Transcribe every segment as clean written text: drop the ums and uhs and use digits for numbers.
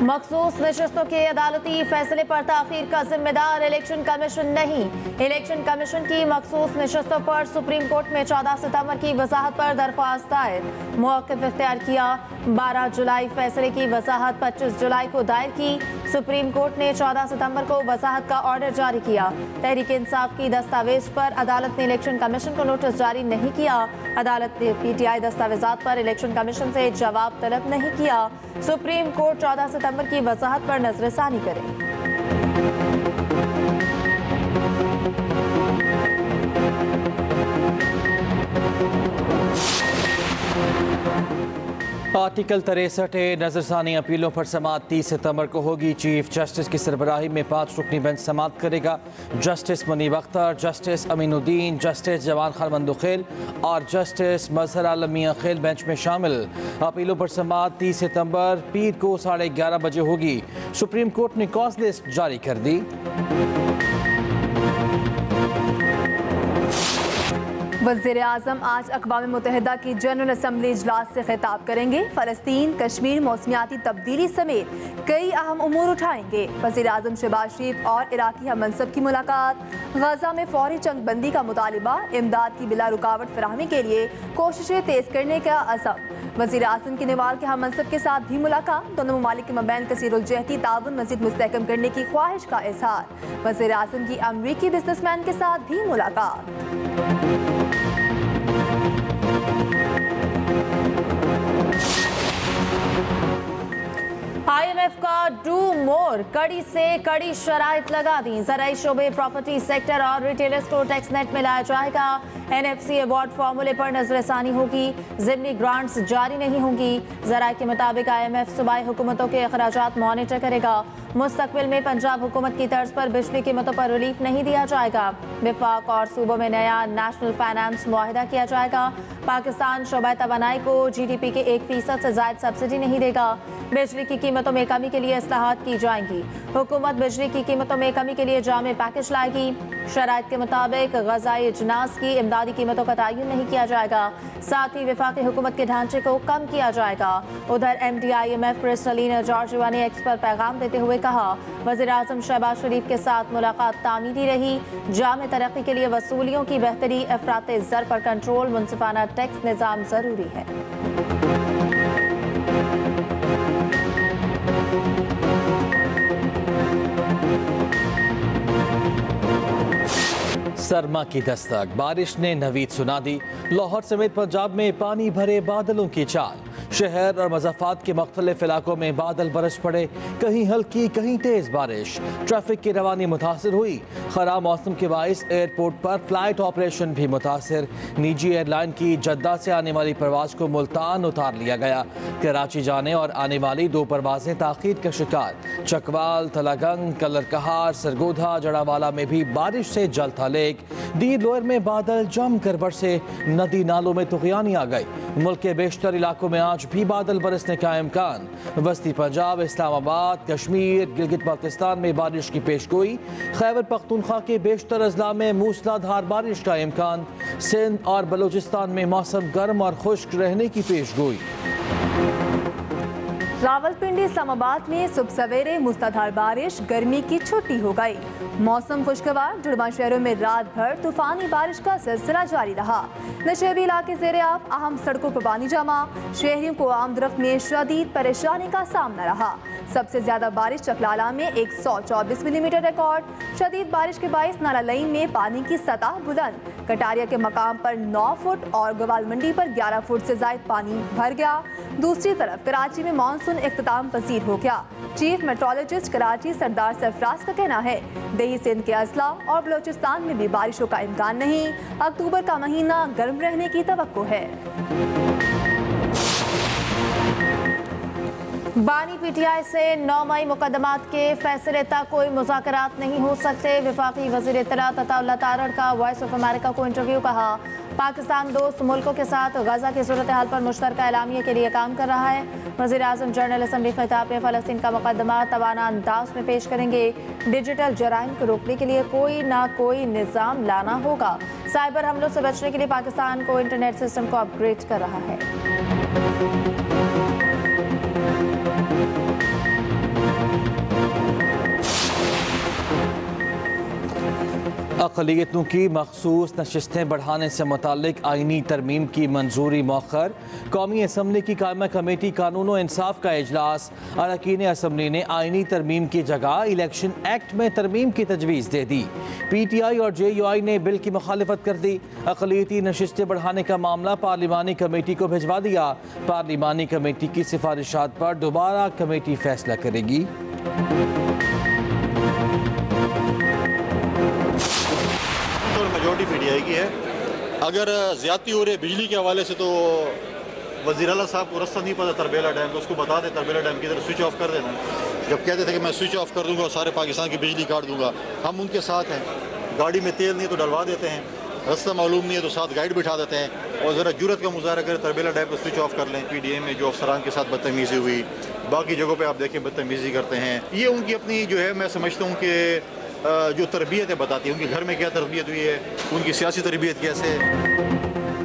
मखसूस नशस्तों के अदालती फैसले पर ताखीर का जिम्मेदार इलेक्शन कमीशन नहीं। इलेक्शन कमीशन की मखसूस नशस्तों पर सुप्रीम कोर्ट में 14 सितंबर की वजाहत पर दरख्वास्त दायर। मौक़िफ़ इख्तियार किया। 12 जुलाई फैसले की वजाहत 25 जुलाई को दायर की। सुप्रीम कोर्ट ने 14 सितंबर को वजाहत का ऑर्डर जारी किया। तहरीक इंसाफ की दस्तावेज पर अदालत ने इलेक्शन कमीशन को नोटिस जारी नहीं किया। अदालत ने PTI दस्तावेजात पर इलेक्शन कमीशन से जवाब तलब नहीं किया। सुप्रीम कोर्ट 14 सितंबर की वजाहत पर नजरसानी करे। आर्टिकल 63 नजरसानी अपीलों पर समाअत 30 सितंबर को होगी। चीफ जस्टिस की सरबराही में 5 रुकनी बेंच समाअत करेगा। Justice Munib Akhtar, justice Aminuddin, justice Jawan Khan Mandokhail और जस्टिस मजहर आलम मियां खेल बेंच में शामिल। अपीलों पर समाअत 30 सितंबर पीर को 11:30 बजे होगी। सुप्रीम कोर्ट ने कॉज लिस्ट जारी कर दी। वज़ीर आज़म आज अक़वाम मुत्तहिदा की जनरल असम्बली इजलास से खिताब करेंगे। फ़लस्तीन, कश्मीर, मौसमियाती तब्दीली समेत कई अहम उमूर उठाएंगे। वज़ीर आज़म शहबाज शरीफ और इराक़ी हम मनसब की मुलाकात। गजा में फौरी जंगबंदी का मुतालिबा, इमदाद की बिला रुकावट फराहमी के लिए कोशिशें तेज़ करने का अज़म। वज़ीर आज़म की नेवाल के हम मनसब के साथ भी मुलाकात। दोनों ममालिक के मबैन कसीरुल-जहती ताउन मज़ीद मुस्तहकम करने की ख्वाहिश का इज़हार। वज़ीर आज़म की अमरीकी बिजनेसमैन के साथ भी मुलाकात। IMF का डू मोर कड़ी से कड़ी शराइत लगा दी। ज़राई शोबे, प्रॉपर्टी सेक्टर और रिटेलर्स को टैक्स नेट में लाया जाएगा। NFC अवार्ड फार्मूले पर नजरसानी होगी। ज़िमनी ग्रांट्स जारी नहीं होंगी। ज़राई के मुताबिक IMF सूबाई हुकूमतों के अखराजात मॉनिटर करेगा। मुस्तकबिल में पंजाब हुकूमत की तर्ज पर बिजली कीमतों पर रिलीफ नहीं दिया जाएगा। विफाक और सूबों में नया नेशनल फाइनेंस मुआहिदा किया जाएगा। पाकिस्तान शोबा तवानाई को GDP के 1% से ज़ायद सब्सिडी नहीं देगा। बिजली की कीमतों में कमी के लिए इस्लाहात की जाएंगी। हुकूमत बिजली की कीमतों में कमी के लिए जामे पैकेज लाएगी। शराइत के मुताबिक गज़ाई इजनास की इमदादी कीमतों का तयन नहीं किया जाएगा। साथ ही विफाकी हुकूमत के ढांचे को कम किया जाएगा। उधर MD IMF क्रिस्टलिना जॉर्जिवा ने एक्स पर पैगाम देते हुए कहा, वज़ीर आज़म शहबाज शरीफ के साथ मुलाकात तामीरी रही। जामे तरक्की के लिए वसूलियों की बेहतरी, अफराते ज़र पर कंट्रोल, मुनसिफाना टैक्स निज़ाम ज़रूरी है। सरमा की दस्तक, बारिश ने नवीद सुना दी। लाहौर समेत पंजाब में पानी भरे बादलों की चाल। शहर और मज़ाफ़ात के मुख्तलिफ इलाकों में बादल बरस पड़े। कहीं हल्की कहीं तेज़ बारिश। ट्रैफिक की रवानी मुतासर हुई। ख़राब मौसम के बाइस एयरपोर्ट पर फ्लाइट ऑपरेशन भी मुतासर। निजी एयरलाइन की जद्दा से आने वाली परवाज़ को मुल्तान उतार लिया गया। कराची जाने और आने वाली 2 परवाज़ें ताख़ीर का शिकार। चकवाल, तलागंग, कलरकहार, सरगोधा, जड़ावाला में भी बारिश से जल था लेक। दीर लोअर में बादल जम कर बरसे। नदी नालों में तुग़यानी आ गई। मुल्क के बेशतर इलाकों में आज भी बादल बरसने का इम्कान। वस्ती पंजाब, इस्लामाबाद, कश्मीर, गिलगित बाल्तिस्तान में बारिश की पेशगोई। खैबर पख्तूनख्वा के बेशतर अजला में मूसलाधार बारिश का इम्कान। सिंध और बलूचिस्तान में मौसम गर्म और खुश्क रहने की पेशगोई। रावलपिंडी, इस्लामाबाद में सुबह सवेरे मूसलाधार बारिश, गर्मी की छुट्टी हो गई। मौसम खुशगवार। जुड़वा शहरों में रात भर तूफानी बारिश का सिलसिला जारी रहा। नशेबी इलाके ज़ेरे आब, अहम सड़कों पर पानी जमा। शहरियों को आमदरफ्त में शदीद परेशानी का सामना रहा। सबसे ज्यादा बारिश चकलाला में 124 मिलीमीटर रिकॉर्ड। शदीद बारिश के बाइस नाला लईन में पानी की सतह बुलंद। कटारिया के मकाम पर 9 फुट और गवाल मंडी पर 11 फुट से ज्यादा पानी भर गया। दूसरी तरफ कराची में मानसून इख्तिताम पसीर हो गया। चीफ मेट्रोलॉजिस्ट कराची सरदार सरफराज का कहना है, दही सिंध के अजला और बलोचिस्तान में भी बारिशों का इम्कान नहीं। अक्टूबर का महीना गर्म रहने की तवक्को है। बानी PTI से 9 मई मुकदमात के फैसले तक कोई मुज़ाकरात नहीं हो सकते। वफाकी वज़ीर इत्तलात अताउल्लाह तारड़ का वॉइस ऑफ अमेरिका को इंटरव्यू। कहा, पाकिस्तान दोस्त मुल्कों के साथ गजा की सूरत हाल पर मुश्तरका एलामिया के लिए काम कर रहा है। वज़ीर आज़म जनरल असम्बली खिताब में फ़लस्तीन का मुकदमा तवाना अंदाज में पेश करेंगे। डिजिटल जराइम को रोकने के लिए कोई ना कोई निज़ाम लाना होगा। साइबर हमलों से बचने के लिए पाकिस्तान को इंटरनेट सिस्टम को अपग्रेड कर रहा है। अक़लियतों की मखसूस नशिस्तें बढ़ाने से मुताल्लिक आइनी तरमीम की मंजूरी मौखर। कौमी असम्बली की कायमा कमेटी कानून व इंसाफ का इजलास। अरकान असम्बली ने आइनी तरमीम की जगह इलेक्शन एक्ट में तरमीम की तजवीज़ दे दी। PTI और JUI ने बिल की मुखालिफत कर दी। अक़लियती नशिस्तें बढ़ाने का मामला पार्लिमानी कमेटी को भिजवा दिया। पार्लिमानी कमेटी की सिफारिशात पर दोबारा कमेटी फैसला करेगी। मेजॉरिटी PTI की है। अगर ज़्यादती हो रही है बिजली के हवाले से तो वज़ीर आला साहब को रास्ता नहीं पता तरबेला डैम तो उसको बता दे तरबेला डैम की तरफ स्विच ऑफ कर देना। जब कहते थे कि मैं स्विच ऑफ कर दूंगा और सारे पाकिस्तान की बिजली काट दूंगा, हम उनके साथ हैं। गाड़ी में तेल नहीं तो डलवा देते हैं, रास्ता मालूम नहीं है तो साथ गाइड बिठा देते हैं और ज़रा जुर्रत का मुजाहरा करें तरबेला डैम को स्विच ऑफ कर लें। PDA में जो अफसरान के साथ बदतमीज़ी हुई, बाकी जगहों पर आप देखें बदतमीज़ी करते हैं। ये उनकी अपनी जो है मैं समझता हूँ कि जो तरबियत है बताती है उनके घर में क्या तरबियत हुई है, उनकी सियासी तरबियत कैसे है।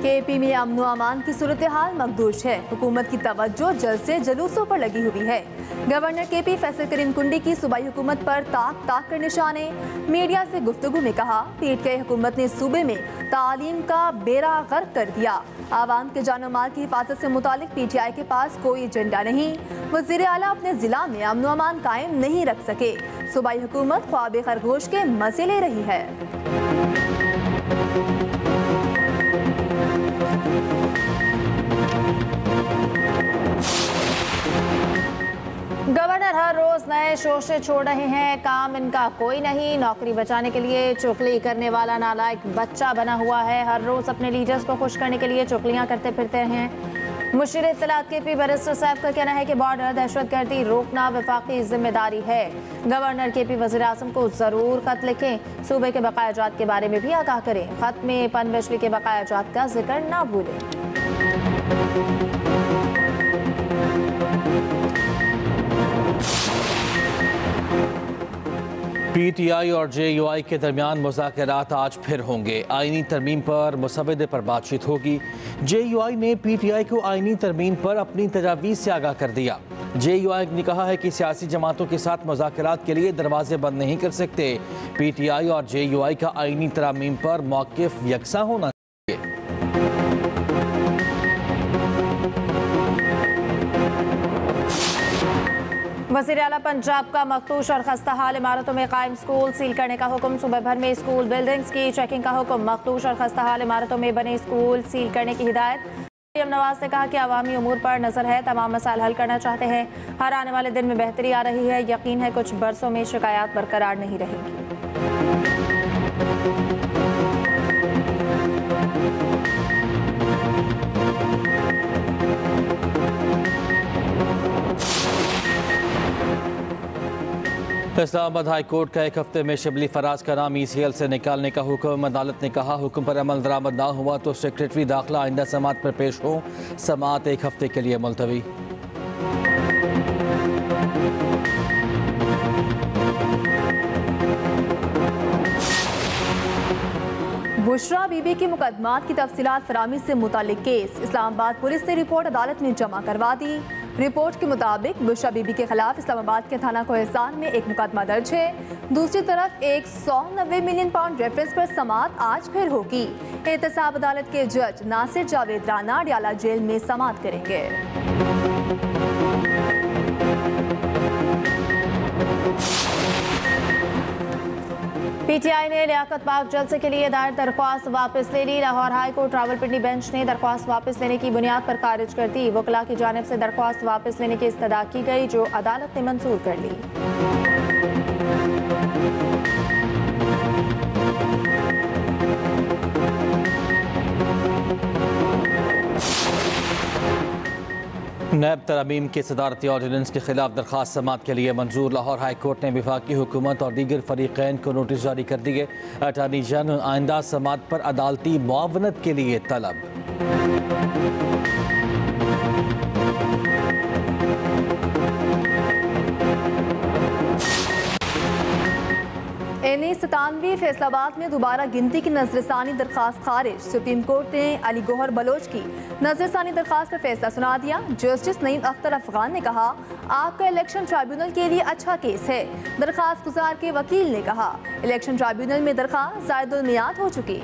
KP में अमन व अमान की सूरत हाल मखदूश है। हुकूमत की तवज्जो जलसे जुलूसों पर लगी हुई है। गवर्नर KP फैसल करीम कुंडी की सूबाई हुकूमत पर ताक ताक कर निशाने। मीडिया से गुफ्तगू में कहा, PTI हुकूमत ने सूबे में तालीम का बेड़ा गर्क कर दिया। आवाम के जानो माल की हिफाजत से मुतालिक PTI के पास कोई एजेंडा नहीं। वज़ीर आला अपने जिला में अमन व अमान कायम नहीं रख सके। सूबाई हुकूमत ख्वाब खरगोश के मजे ले रही है। गवर्नर हर रोज नए शोशे छोड़ रहे हैं, काम इनका कोई नहीं। नौकरी बचाने के लिए चुगली करने वाला नालायक बच्चा बना हुआ है। हर रोज अपने लीडर्स को खुश करने के लिए चुगलियां करते फिरते हैं। मुशीर इत्तलात KP बैरिस्टर साहब का कहना है कि बॉर्डर दहशतगर्दी रोकना वफाकी जिम्मेदारी है। गवर्नर KP वज़ीर आज़म को जरूर खत लिखें, सूबे के बकायाजात के बारे में भी आगाह करें। खत में पन बिजली के बकायाजात का जिक्र ना भूलें। PTI और JUI के दरमियान मुज़ाकरात आज फिर होंगे। आइनी तरमीम पर मुसवदे पर बातचीत होगी। JUI ने PTI को आइनी तरमीम पर अपनी तजावीज़ से आगाह कर दिया। JUI ने कहा है कि सियासी जमातों के साथ मुज़ाकरात के लिए दरवाजे बंद नहीं कर सकते। PTI और JUI का आइनी तरमीम पर मौक़िफ़ यकसा होना चाहिए। वज़ीर आला पंजाब का मखदूश और खस्ता हाल इमारतों में कायम स्कूल सील करने का हुक्म। सूबे भर में स्कूल बिल्डिंग्स की चेकिंग का हुक्म। मखदूश और खस्ता हाल इमारतों में बने स्कूल सील करने की हिदायत। मरियम नवाज ने कहा कि अवामी उमूर पर नजर है, तमाम मसाइल हल करना चाहते हैं। हर आने वाले दिन में बेहतरी आ रही है। यकीन है कुछ बरसों में शिकायत बरकरार नहीं रहेगी। इस्लामाबाद हाई कोर्ट का एक हफ्ते में शिबली फराज का नाम ECL से निकालने का हुक्म। अदालत ने कहा, हुक्म पर अमल दरामद ना हुआ तो सेक्रेटरी दाखिला आइंदा समात पर पेश हो। समात एक हफ्ते के लिए मुलतवी। बुशरा बीबी की मुकदमात की तफसीलात फरामी से मुतालिक केस। इस्लामाबाद पुलिस ने रिपोर्ट अदालत में जमा करवा दी। रिपोर्ट के मुताबिक बुशरा बीबी के खिलाफ इस्लामाबाद के थाना कोहसान में एक मुकदमा दर्ज है। दूसरी तरफ 190 मिलियन पाउंड रेफरेंस पर समात आज फिर होगी। एहतसाब अदालत के जज नासिर जावेद राना अडियाला जेल में समात करेंगे। PTI ने लियाकत पाक जलसे के लिए दायर दरख्वास्त वापस ले ली। Lahore high court Rawalpindi bench ने दरख्वास्त वापस लेने की बुनियाद पर खारिज कर दी। वकला की जानिब से दरख्वास्त वापस लेने की इस्तदा की गई, जो अदालत ने मंजूर कर ली। नैब तरमीम के सदारती ऑर्डिनेंस के खिलाफ दरख्वास्त समात के लिए मंजूर। लाहौर हाई कोर्ट ने विफाकी हुकूमत और दीगर फरीकैन को नोटिस जारी कर दिए। अटॉर्नी जनरल आइंदा समात पर अदालती मुआवनत के लिए तलब। NE 93 फैसलाबाद में दोबारा गिनती की नजरसानी दरखास्त खारिज। सुप्रीम कोर्ट ने अली गौहर बलोच की नजरसानी दरखास्त पर फैसला सुना दिया। जस्टिस नईम अख्तर अफगान ने कहा, आपका इलेक्शन ट्राइब्यूनल के लिए अच्छा केस है। दरखास्त गुजार के वकील ने कहा, इलेक्शन ट्राइब्यूनल में दरखास्त ज़ायदुल मियाद हो चुकी।